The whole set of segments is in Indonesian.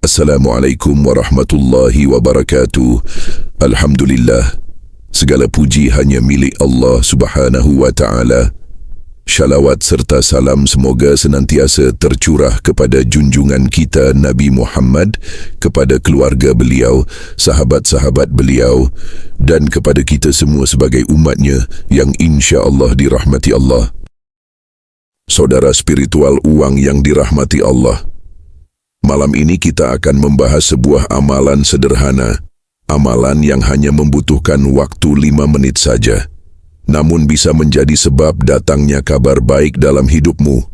Assalamualaikum warahmatullahi wabarakatuh. Alhamdulillah, segala puji hanya milik Allah Subhanahu wa ta'ala. Syalawat serta salam semoga senantiasa tercurah kepada junjungan kita Nabi Muhammad, kepada keluarga beliau, sahabat-sahabat beliau, dan kepada kita semua sebagai umatnya yang insya-Allah dirahmati Allah. Saudara spiritual uang yang dirahmati Allah, malam ini kita akan membahas sebuah amalan sederhana, amalan yang hanya membutuhkan waktu 5 menit saja, namun bisa menjadi sebab datangnya kabar baik dalam hidupmu.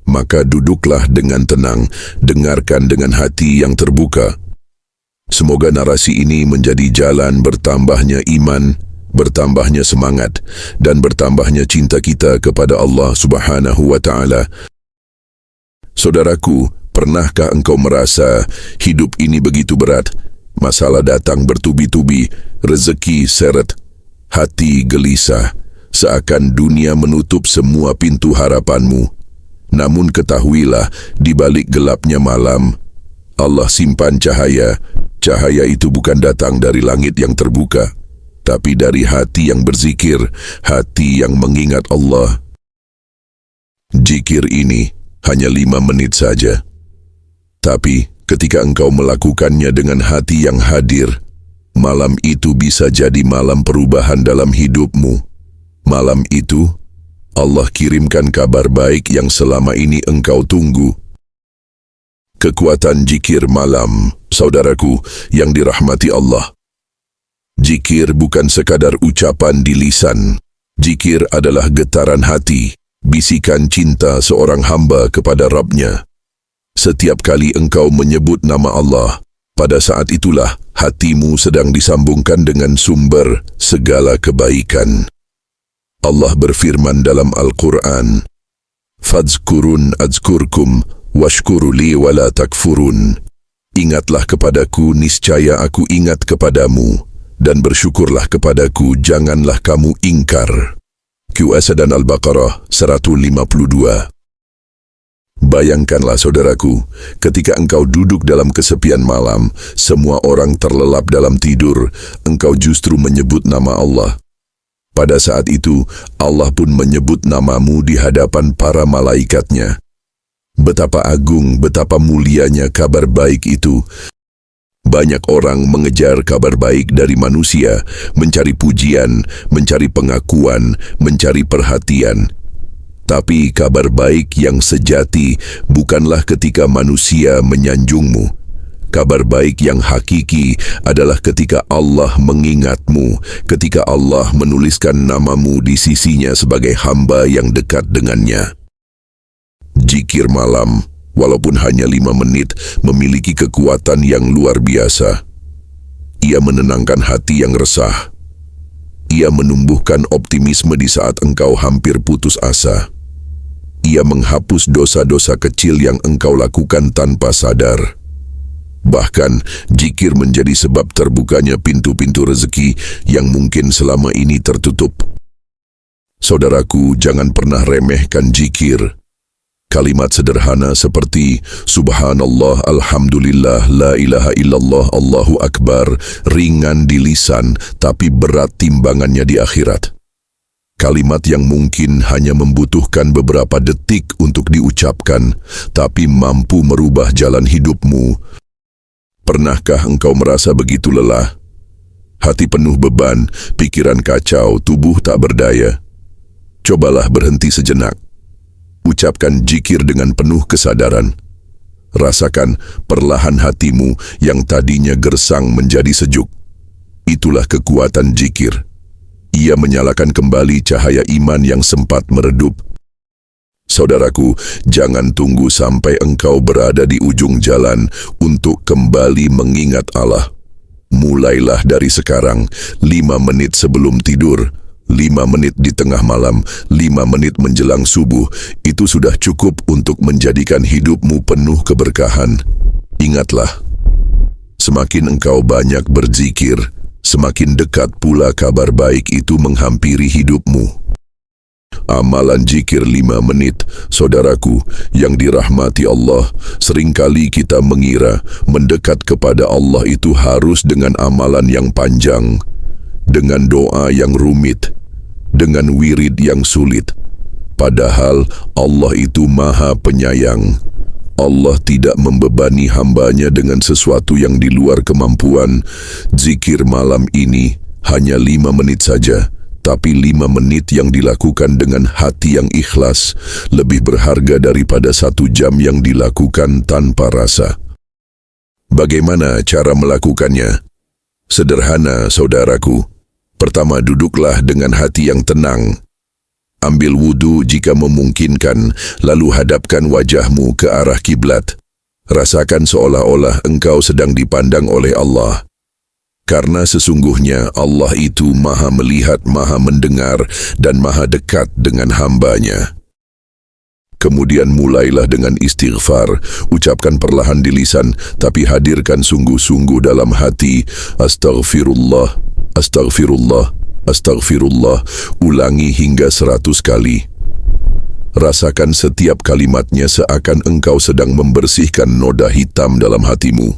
Maka duduklah dengan tenang, dengarkan dengan hati yang terbuka. Semoga narasi ini menjadi jalan bertambahnya iman, bertambahnya semangat, dan bertambahnya cinta kita kepada Allah Subhanahu wa ta'ala. Saudaraku, pernahkah engkau merasa hidup ini begitu berat? Masalah datang bertubi-tubi, rezeki seret, hati gelisah, seakan dunia menutup semua pintu harapanmu. Namun ketahuilah, di balik gelapnya malam, Allah simpan cahaya. Cahaya itu bukan datang dari langit yang terbuka, tapi dari hati yang berzikir, hati yang mengingat Allah. Zikir ini hanya 5 menit saja, tapi ketika engkau melakukannya dengan hati yang hadir, malam itu bisa jadi malam perubahan dalam hidupmu. Malam itu, Allah kirimkan kabar baik yang selama ini engkau tunggu. Kekuatan zikir malam, saudaraku yang dirahmati Allah. Zikir bukan sekadar ucapan di lisan. Zikir adalah getaran hati, bisikan cinta seorang hamba kepada Rabb-Nya. Setiap kali engkau menyebut nama Allah, pada saat itulah hatimu sedang disambungkan dengan sumber segala kebaikan. Allah berfirman dalam Al-Quran, "Fadzkurun adzkurkum, washkuru li wala takfurun." Ingatlah kepadaku, niscaya aku ingat kepadamu, dan bersyukurlah kepadaku, janganlah kamu ingkar. QS dan Al-Baqarah 152. Bayangkanlah saudaraku, ketika engkau duduk dalam kesepian malam, semua orang terlelap dalam tidur, engkau justru menyebut nama Allah. Pada saat itu, Allah pun menyebut namamu di hadapan para malaikatnya. Betapa agung, betapa mulianya kabar baik itu. Banyak orang mengejar kabar baik dari manusia, mencari pujian, mencari pengakuan, mencari perhatian. Tapi kabar baik yang sejati bukanlah ketika manusia menyanjungmu. Kabar baik yang hakiki adalah ketika Allah mengingatmu, ketika Allah menuliskan namamu di sisinya sebagai hamba yang dekat dengannya. Zikir malam, walaupun hanya 5 menit, memiliki kekuatan yang luar biasa. Ia menenangkan hati yang resah. Ia menumbuhkan optimisme di saat engkau hampir putus asa. Ia menghapus dosa-dosa kecil yang engkau lakukan tanpa sadar. Bahkan, zikir menjadi sebab terbukanya pintu-pintu rezeki yang mungkin selama ini tertutup. Saudaraku, jangan pernah remehkan zikir. Kalimat sederhana seperti Subhanallah, Alhamdulillah, La ilaha illallah, Allahu Akbar, ringan di lisan, tapi berat timbangannya di akhirat. Kalimat yang mungkin hanya membutuhkan beberapa detik untuk diucapkan, tapi mampu merubah jalan hidupmu. Pernahkah engkau merasa begitu lelah? Hati penuh beban, pikiran kacau, tubuh tak berdaya. Cobalah berhenti sejenak. Ucapkan zikir dengan penuh kesadaran. Rasakan perlahan hatimu yang tadinya gersang menjadi sejuk. Itulah kekuatan zikir. Ia menyalakan kembali cahaya iman yang sempat meredup. Saudaraku, jangan tunggu sampai engkau berada di ujung jalan untuk kembali mengingat Allah. Mulailah dari sekarang, 5 menit sebelum tidur, 5 menit di tengah malam, 5 menit menjelang subuh. Itu sudah cukup untuk menjadikan hidupmu penuh keberkahan. Ingatlah, semakin engkau banyak berzikir, semakin dekat pula kabar baik itu menghampiri hidupmu. Amalan zikir 5 menit, saudaraku yang dirahmati Allah, seringkali kita mengira mendekat kepada Allah itu harus dengan amalan yang panjang, dengan doa yang rumit, dengan wirid yang sulit. Padahal Allah itu Maha Penyayang. Allah tidak membebani hambanya dengan sesuatu yang di luar kemampuan. Zikir malam ini hanya 5 menit saja, tapi 5 menit yang dilakukan dengan hati yang ikhlas lebih berharga daripada 1 jam yang dilakukan tanpa rasa. Bagaimana cara melakukannya? Sederhana, saudaraku. Pertama, duduklah dengan hati yang tenang. Ambil wudu jika memungkinkan, lalu hadapkan wajahmu ke arah kiblat. Rasakan seolah-olah engkau sedang dipandang oleh Allah. Karena sesungguhnya Allah itu Maha melihat, Maha mendengar, dan Maha dekat dengan hambanya. Kemudian mulailah dengan istighfar, ucapkan perlahan di lisan, tapi hadirkan sungguh-sungguh dalam hati. Astaghfirullah, astaghfirullah, astaghfirullah, ulangi hingga 100 kali. Rasakan setiap kalimatnya seakan engkau sedang membersihkan noda hitam dalam hatimu.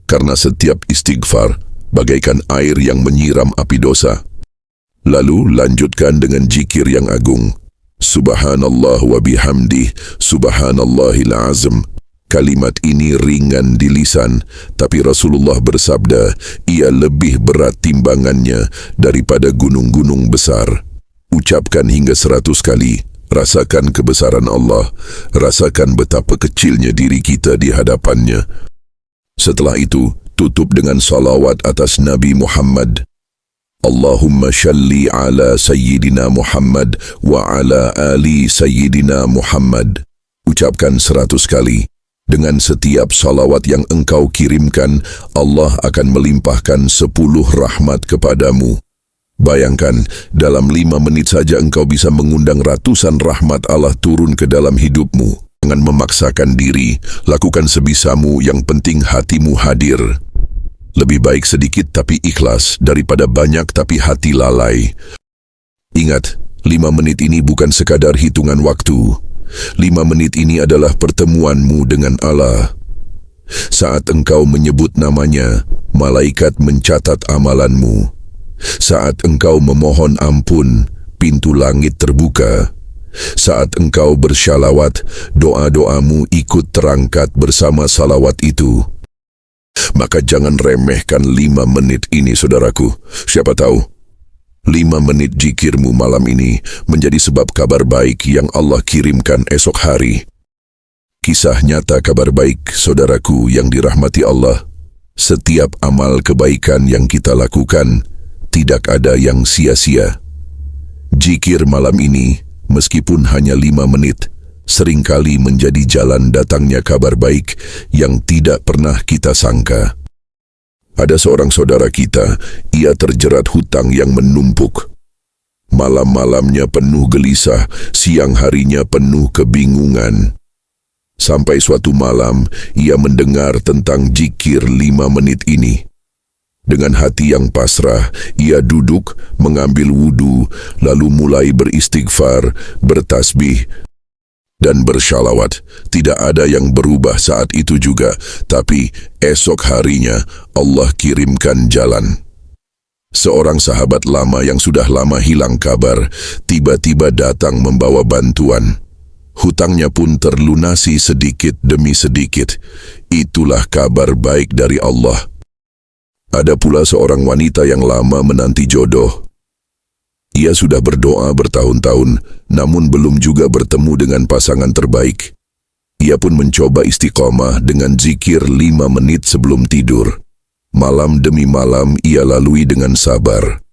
Karena setiap istighfar bagaikan air yang menyiram api dosa. Lalu lanjutkan dengan zikir yang agung. Subhanallah wa bihamdih, subhanallahil azim. Kalimat ini ringan di lisan, tapi Rasulullah bersabda, ia lebih berat timbangannya daripada gunung-gunung besar. Ucapkan hingga 100 kali, rasakan kebesaran Allah, rasakan betapa kecilnya diri kita di hadapannya. Setelah itu, tutup dengan salawat atas Nabi Muhammad. Allahumma shalli ala Sayyidina Muhammad wa ala ali Sayyidina Muhammad. Ucapkan 100 kali. Dengan setiap salawat yang engkau kirimkan, Allah akan melimpahkan 10 rahmat kepadamu. Bayangkan, dalam 5 menit saja engkau bisa mengundang ratusan rahmat Allah turun ke dalam hidupmu. Jangan memaksakan diri, lakukan sebisamu, yang penting hatimu hadir. Lebih baik sedikit tapi ikhlas daripada banyak tapi hati lalai. Ingat, 5 menit ini bukan sekadar hitungan waktu. 5 menit ini adalah pertemuanmu dengan Allah. Saat engkau menyebut namanya, malaikat mencatat amalanmu. Saat engkau memohon ampun, pintu langit terbuka. Saat engkau bersyalawat, doa-doamu ikut terangkat bersama salawat itu. Maka jangan remehkan 5 menit ini, saudaraku. Siapa tahu 5 menit zikirmu malam ini menjadi sebab kabar baik yang Allah kirimkan esok hari. Kisah nyata kabar baik, saudaraku yang dirahmati Allah. Setiap amal kebaikan yang kita lakukan, tidak ada yang sia-sia. Zikir malam ini, meskipun hanya 5 menit, seringkali menjadi jalan datangnya kabar baik yang tidak pernah kita sangka. Ada seorang saudara kita, ia terjerat hutang yang menumpuk. Malam-malamnya penuh gelisah, siang harinya penuh kebingungan. Sampai suatu malam, ia mendengar tentang zikir 5 menit ini. Dengan hati yang pasrah, ia duduk, mengambil wudu, lalu mulai beristighfar, bertasbih, dan bersyalawat. Tidak ada yang berubah saat itu juga, tapi esok harinya Allah kirimkan jalan. Seorang sahabat lama yang sudah lama hilang kabar, tiba-tiba datang membawa bantuan. Hutangnya pun terlunasi sedikit demi sedikit. Itulah kabar baik dari Allah. Ada pula seorang wanita yang lama menanti jodoh. Ia sudah berdoa bertahun-tahun, namun belum juga bertemu dengan pasangan terbaik. Ia pun mencoba istiqomah dengan zikir 5 menit sebelum tidur. Malam demi malam ia lalui dengan sabar.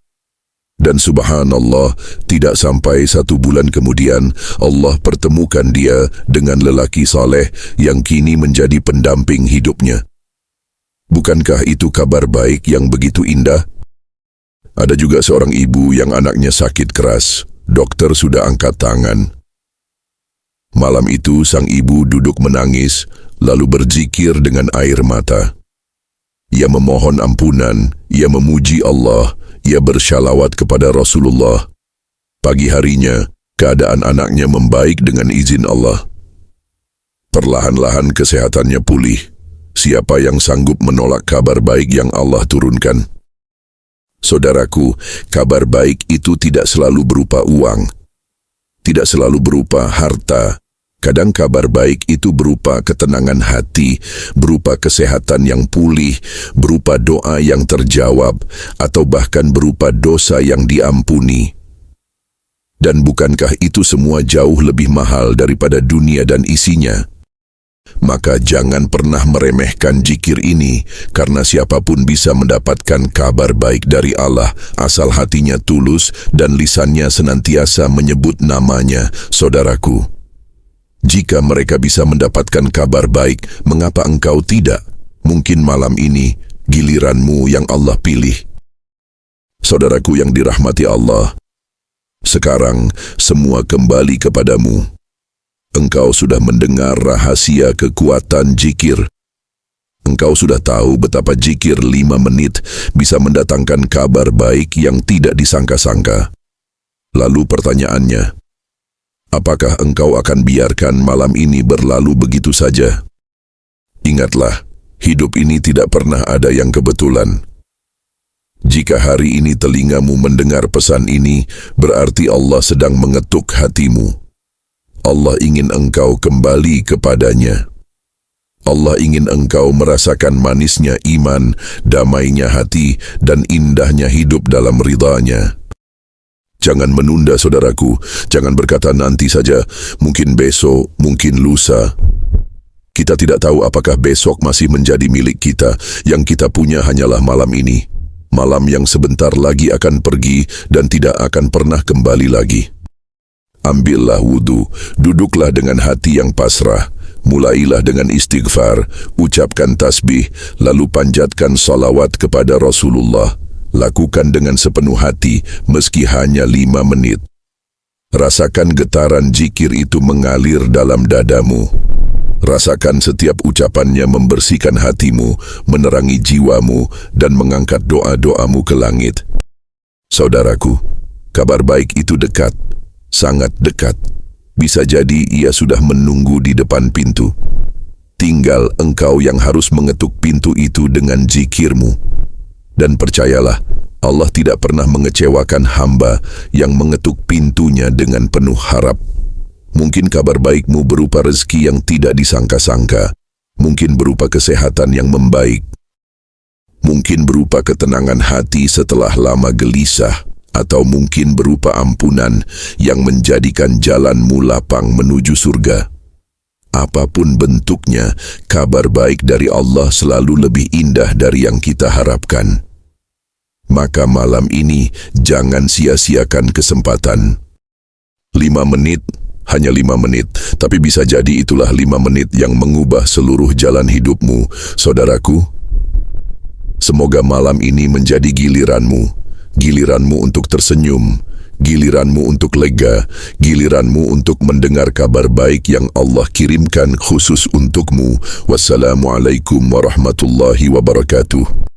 Dan subhanallah, tidak sampai 1 bulan kemudian, Allah pertemukan dia dengan lelaki saleh yang kini menjadi pendamping hidupnya. Bukankah itu kabar baik yang begitu indah? Ada juga seorang ibu yang anaknya sakit keras. Dokter sudah angkat tangan. Malam itu sang ibu duduk menangis, lalu berzikir dengan air mata. Ia memohon ampunan, ia memuji Allah, ia bersyalawat kepada Rasulullah. Pagi harinya, keadaan anaknya membaik dengan izin Allah. Perlahan-lahan kesehatannya pulih. Siapa yang sanggup menolak kabar baik yang Allah turunkan? Saudaraku, kabar baik itu tidak selalu berupa uang, tidak selalu berupa harta. Kadang kabar baik itu berupa ketenangan hati, berupa kesehatan yang pulih, berupa doa yang terjawab, atau bahkan berupa dosa yang diampuni. Dan bukankah itu semua jauh lebih mahal daripada dunia dan isinya? Maka jangan pernah meremehkan zikir ini, karena siapapun bisa mendapatkan kabar baik dari Allah, asal hatinya tulus dan lisannya senantiasa menyebut namanya. Saudaraku, jika mereka bisa mendapatkan kabar baik, mengapa engkau tidak? Mungkin malam ini giliranmu yang Allah pilih. Saudaraku yang dirahmati Allah, sekarang semua kembali kepadamu. Engkau sudah mendengar rahasia kekuatan zikir. Engkau sudah tahu betapa zikir 5 menit bisa mendatangkan kabar baik yang tidak disangka-sangka. Lalu pertanyaannya, apakah engkau akan biarkan malam ini berlalu begitu saja? Ingatlah, hidup ini tidak pernah ada yang kebetulan. Jika hari ini telingamu mendengar pesan ini, berarti Allah sedang mengetuk hatimu. Allah ingin engkau kembali kepadanya. Allah ingin engkau merasakan manisnya iman, damainya hati, dan indahnya hidup dalam ridha-Nya. Jangan menunda, saudaraku. Jangan berkata nanti saja, mungkin besok, mungkin lusa. Kita tidak tahu apakah besok masih menjadi milik kita. Yang kita punya hanyalah malam ini. Malam yang sebentar lagi akan pergi dan tidak akan pernah kembali lagi. Ambillah wudu, duduklah dengan hati yang pasrah, mulailah dengan istighfar, ucapkan tasbih, lalu panjatkan salawat kepada Rasulullah. Lakukan dengan sepenuh hati, meski hanya 5 menit. Rasakan getaran zikir itu mengalir dalam dadamu. Rasakan setiap ucapannya membersihkan hatimu, menerangi jiwamu, dan mengangkat doa-doamu ke langit. Saudaraku, kabar baik itu dekat. Sangat dekat. Bisa jadi ia sudah menunggu di depan pintu. Tinggal engkau yang harus mengetuk pintu itu dengan zikirmu. Dan percayalah, Allah tidak pernah mengecewakan hamba yang mengetuk pintunya dengan penuh harap. Mungkin kabar baikmu berupa rezeki yang tidak disangka-sangka. Mungkin berupa kesehatan yang membaik. Mungkin berupa ketenangan hati setelah lama gelisah. Atau mungkin berupa ampunan yang menjadikan jalanmu lapang menuju surga. Apapun bentuknya, kabar baik dari Allah selalu lebih indah dari yang kita harapkan. Maka malam ini jangan sia-siakan kesempatan. 5 menit, hanya 5 menit, tapi bisa jadi itulah 5 menit yang mengubah seluruh jalan hidupmu, saudaraku. Semoga malam ini menjadi giliranmu. Giliranmu untuk tersenyum, giliranmu untuk lega, giliranmu untuk mendengar kabar baik yang Allah kirimkan khusus untukmu. Wassalamualaikum warahmatullahi wabarakatuh.